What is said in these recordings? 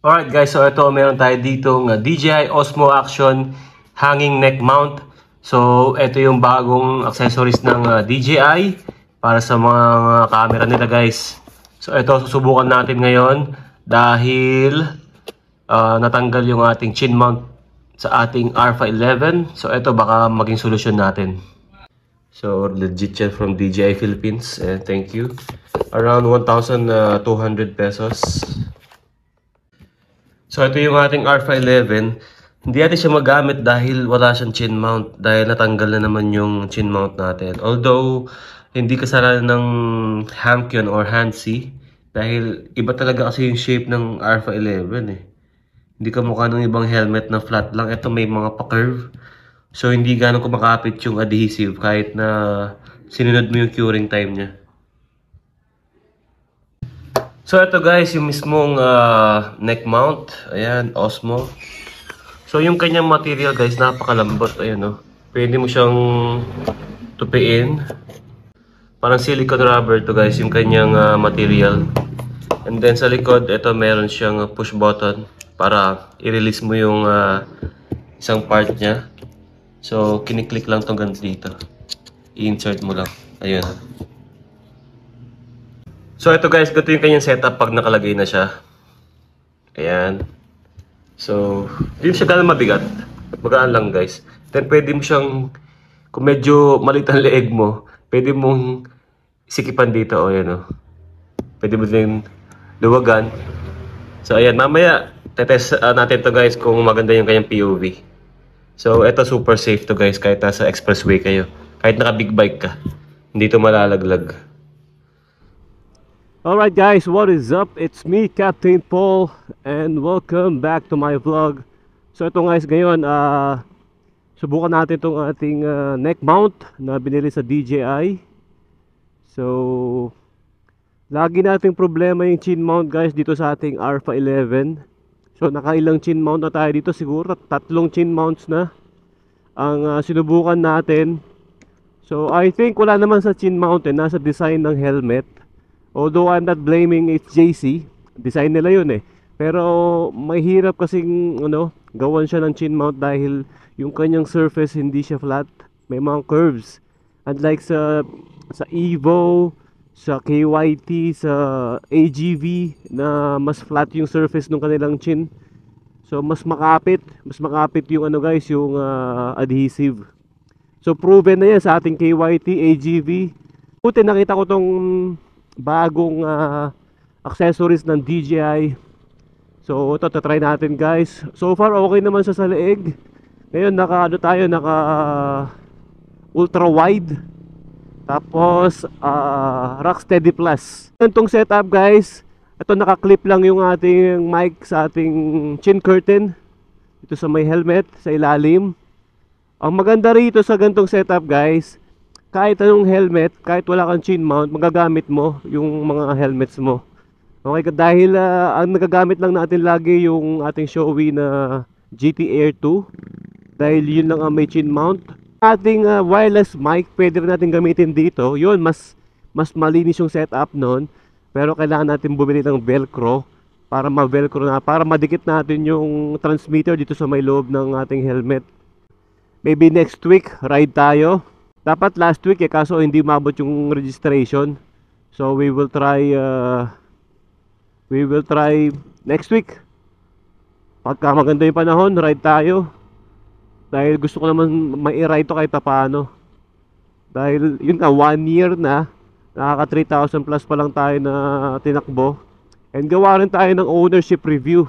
Alright guys, so ito meron tayo ditong DJI Osmo Action hanging neck mount. So ito yung bagong accessories ng DJI para sa mga camera nila guys. So ito susubukan natin ngayon dahil natanggal yung ating chin mount sa ating Alpha 11. So ito baka maging solusyon natin. So legit yan from DJI Philippines, and thank you. Around 1,200 pesos. So ito yung ating Alpha 11. Hindi natin siya magamit dahil wala siyang chin mount. Dahil natanggal na naman yung chin mount natin. Although, hindi kasalanan ng Hank yun or Hansi. Dahil iba talaga kasi yung shape ng Alpha 11 eh. Hindi ka mukha ng ibang helmet na flat lang. Ito may mga pa-curve. So hindi gano'ng kumakapit yung adhesive kahit na sinunod mo yung curing time niya. So ito guys, yung mismong neck mount. Ayan, Osmo. So yung kanyang material guys, napakalambot. Ayan o. Pwede mo siyang tupiin. Parang silicone rubber to guys, yung kanyang material. And then sa likod, ito meron siyang push button para i-release mo yung isang part niya. So kiniklik lang itong ganito dito. I-insert mo lang. Ayun. So ito guys, ito yung kanyang setup pag nakalagay na siya. Ayan. So, hindi siya gano'ng mabigat. Magaan lang guys. Then pwede mo siyang, kung medyo maliit ang leeg mo, pwede mong sikipan dito. O yan o. Pwede mo din luwagan. So ayan, mamaya tetest natin to guys kung maganda yung kanyang POV. So ito super safe to guys kahit nasa expressway kayo. Kahit naka big bike ka. Hindi to malalaglag. Alright guys, what is up? It's me, Captain Paul, and welcome back to my vlog. So ito guys, ngayon subukan natin itong ating neck mount na binili sa DJI. So lagi nating problema yung chin mount guys dito sa ating Alpha 11. So nakailang chin mount na tayo dito, siguro 3 chin mounts na ang sinubukan natin. So I think wala naman sa chin mount nasa design ng helmet. Although I'm not blaming HJC, design nila yun eh. Pero mahirap kasing gawan siya ng chin mount dahil yung kanyang surface hindi siya flat, may mga curves. Unlike sa Evo, sa KYT, sa AGV na mas flat yung surface ng kanilang chin. So mas makapit yung guys, yung adhesive. So proven na yan sa ating KYT, AGV. Buti nakita ko tong bagong accessories ng DJI. So ito, try natin guys. So far okay naman siya sa leeg. Ngayon naka ultra wide. Tapos Rocksteady Plus. Itong setup guys, ito naka-clip lang yung ating mic sa ating chin curtain. Ito sa may helmet, sa ilalim. Ang maganda rito sa ganitong setup guys, kahit anong helmet, kahit wala kang chin mount, magagamit mo yung mga helmets mo. Okay, dahil ang nagagamit lang natin lagi yung ating Shoei na GT Air 2. Dahil yun lang ang may chin mount. Ating wireless mic, pwede rin natin gamitin dito. Yun, mas malinis yung setup nun. Pero kailangan natin bumili ng velcro para ma-velcro na, para madikit natin yung transmitter dito sa may loob ng ating helmet. Maybe next week, ride tayo. Dapat last week kaso hindi mabot yung registration. So we will try next week. Pagka maganda yung panahon, ride tayo. Dahil gusto ko naman mai-ride to kahit paano. Dahil yun nga, 1 year na, nakaka 3,000 plus pa lang tayo na tinakbo. And gawa rin tayo ng ownership review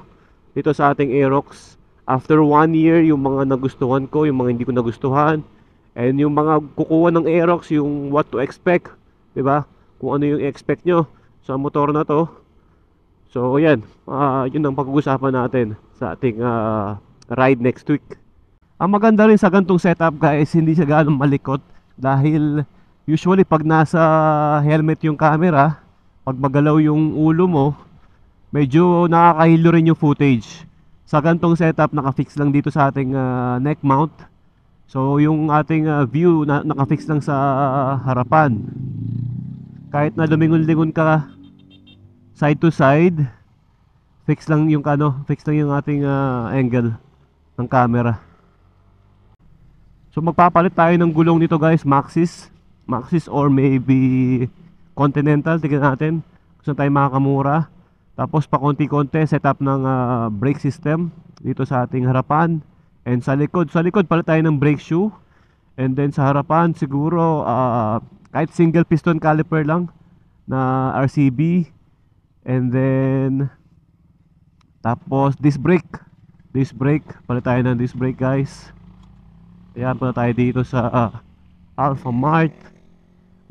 dito sa ating Aerox. After 1 year, yung mga nagustuhan ko, yung mga hindi ko nagustuhan, and yung mga kukuha ng Aerox, yung what to expect, diba? Kung ano yung expect nyo sa motor na to. So yan, yun ang pag-uusapan natin sa ating ride next week. Ang maganda rin sa gantong setup guys, hindi siya ganong malikot. Dahil usually pag nasa helmet yung camera, pag magalaw yung ulo mo, medyo nakakahilo rin yung footage. Sa gantong setup, nakafix lang dito sa ating neck mount. So yung ating view nakafix lang sa harapan. Kahit na lumingon-lingon ka side to side. Fix lang yung ating angle ng camera. So magpapalit tayo ng gulong nito guys, Maxxis or maybe Continental, tignan natin kung saan tayo makakamura. Tapos pa konti-konti setup ng brake system dito sa ating harapan. And sa likod palit tayo ng brake shoe. And then sa harapan siguro kahit single piston caliper lang na RCB. And then tapos disc brake, palit tayo ng disc brake guys. Ayan, punta tayo dito sa Alpha Mart.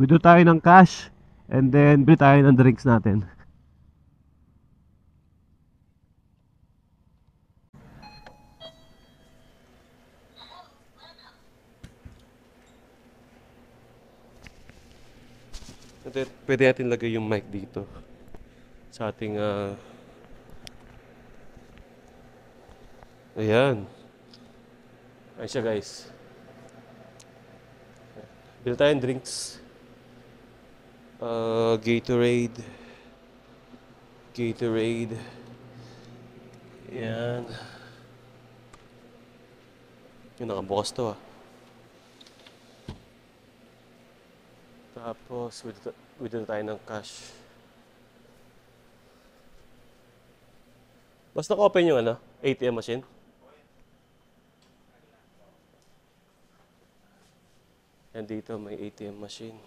Withdraw tayo ng cash. And then bili tayo ng drinks natin. Pwede natin lagay yung mic dito sa ating ayan. Ayan siya guys. Bili tayong drinks. Gatorade. Ayan. Yung nakabukas to Tapos withdraw tayo ng cash. Basta open yung ATM machine. And dito may ATM machine.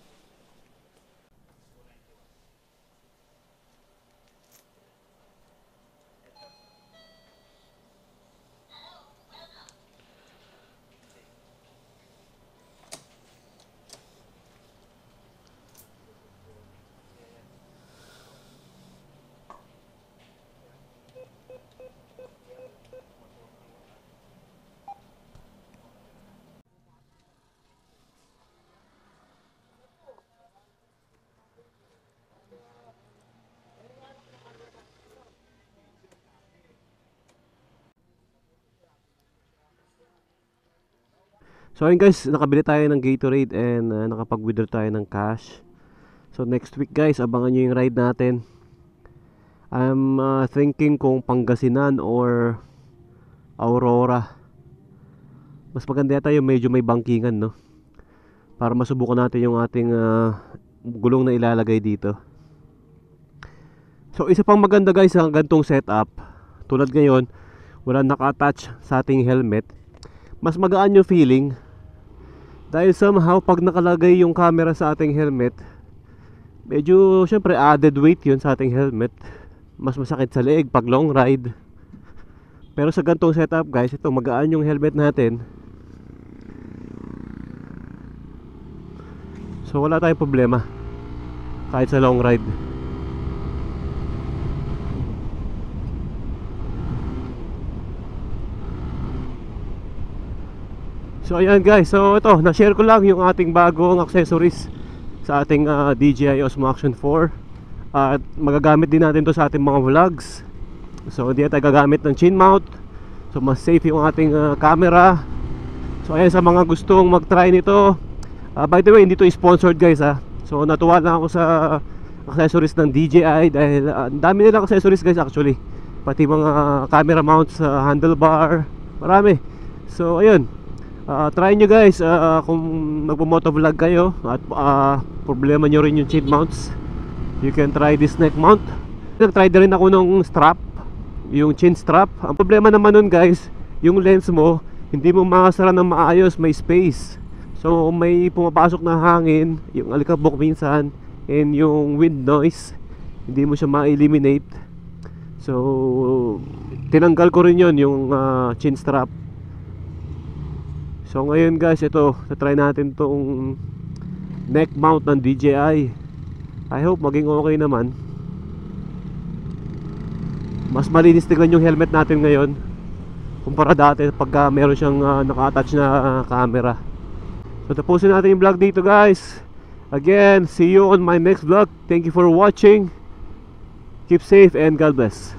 So ayun guys, nakabili tayo ng Gatorade and nakapag-withdraw tayo ng cash. So next week guys, abangan nyo yung ride natin. I'm thinking kung Pangasinan or Aurora. Mas maganda yata yung medyo may bangkingan, no? Para masubukan natin yung ating gulong na ilalagay dito. So isa pang maganda guys ang gantong setup. Tulad ngayon, wala naka-attach sa ating helmet. Mas magaan yung feeling. Dahil somehow pag nakalagay yung camera sa ating helmet, medyo syempre added weight yun sa ating helmet. Mas masakit sa leeg pag long ride. Pero sa gantong setup guys, ito magaan yung helmet natin. So wala tayong problema kahit sa long ride. So ayan guys, so ito, na-share ko lang yung ating bagong accessories sa ating DJI Osmo Action 4. At magagamit din natin to sa ating mga vlogs. So hindi tayo gagamit ng chin mount. So mas safe yung ating camera. So ayan, sa mga gustong mag-try nito, by the way, hindi to sponsored guys So natuwa lang ako sa accessories ng DJI dahil ang dami nilang accessories guys actually. Pati mga camera mounts, handlebar, marami. So ayun, try nyo guys kung magpo-motovlog kayo at problema nyo rin yung chin mounts, you can try this neck mount. Nag-try na rin ako nung strap, yung chin strap. Ang problema naman nun guys, yung lens mo hindi mo makasara ng maayos, may space. So may pumapasok na hangin, yung alikabok minsan, and yung wind noise, hindi mo siya ma-eliminate. So tinanggal ko rin yun, yung chin strap. So ngayon guys, ito, try natin tong neck mount ng DJI. I hope maging okay naman. Mas malinis tignan yung helmet natin ngayon kumpara dati pagka meron siyang naka-attach na camera. So tapusin natin yung vlog dito guys. Again, see you on my next vlog. Thank you for watching. Keep safe and God bless.